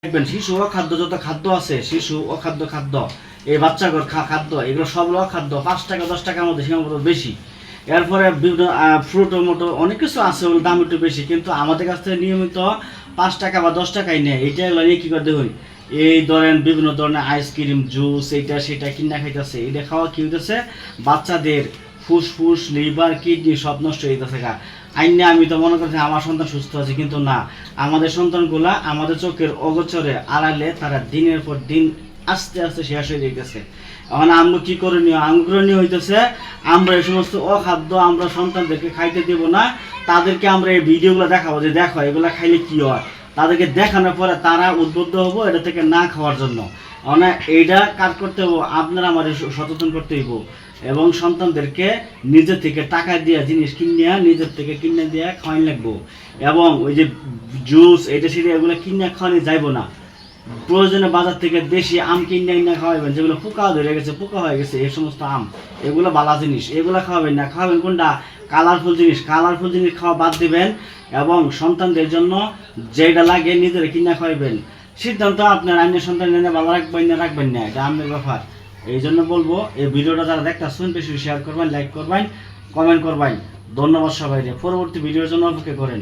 দেখবেন শিশু অখাদ্য যত খাদ্য আছে, শিশু অখাদ্য খাদ্য, এই বাচ্চাগর খাদ্য, এগুলো সবগুলো অখাদ্য 5 টাকা 10 টাকার মধ্যে সীমাবদ্ধ বেশি। এরপরে বিভিন্ন ফ্রুট মোটো অনেক কিছু আছে, ওগুলো দাম একটু বেশি, কিন্তু আমাদের কাছ থেকে নিয়মিত 5 টাকা বা 10 টাকাই নেয়। এইটা নিয়ে কী করতে হই, এই ধরেন বিভিন্ন ধরনের আইসক্রিম জুস এইটা সেটা কিনা খাইতেছে। এটা খাওয়া কী হইতেছে, বাচ্চাদের ফুসফুস লিভার কিডনি সব নষ্ট হয়ে যেতেছে। আইনে আমি তো মনে করছি আমার সন্তান সুস্থ আছে, কিন্তু না, আমাদের সন্তানগুলা আমাদের চোখের অগোচরে আড়ালে তারা দিনের পর দিন আস্তে আস্তে শেষ হয়ে যাইতেছে। এখন আমরা কি করণীয়, আগ্রহণীয় হইতেছে আমরা এই সমস্ত অখাদ্য আমরা সন্তানদেরকে খাইতে দেব না। তাদেরকে আমরা এই ভিডিওগুলো দেখাবো যে দেখো এগুলো খাইলে কি হয়, তাদেরকে দেখানোর পরে তারা উদ্বুদ্ধ হবো এটা থেকে না খাওয়ার জন্য। মানে এইটা কাজ করতে হবো, আপনারা আমার সচেতন করতে হইব এবং সন্তানদেরকে নিজের থেকে টাকা দিয়ে জিনিস কিনে নিজের থেকে কিনে দিয়ে খাওয়াই লাগবো। এবং ওই যে জুস এটা সেটা এগুলো কিনে খাওয়ানো যাইব না। প্রয়োজনে বাজার থেকে দেশি আম কিনে খাওয়াবেন, যেগুলো পোকা ধরে গেছে, পোকা হয়ে গেছে এই সমস্ত আম, এগুলো ভালো জিনিস, এগুলো খাওয়াবেন না। খাওয়াবেন কোনটা, কালারফুল জিনিস। কালারফুল জিনিস খাওয়া বাদ দিবেন এবং সন্তানদের জন্য যেটা লাগে নিজেরা কিনে খাওয়াবেন। সিদ্ধান্ত আপনার, আইনের সন্তান এনে ভালো রাখবেন না রাখবেন না, এটা আপনার ব্যাপার। এই জন্য বলবো এই ভিডিওটা যারা দেখতেছেন বেশি শেয়ার করবেন, লাইক করবেন, কমেন্ট করবেন। ধন্যবাদ সবাইকে। পরবর্তী ভিডিওর জন্য অপেক্ষা করেন।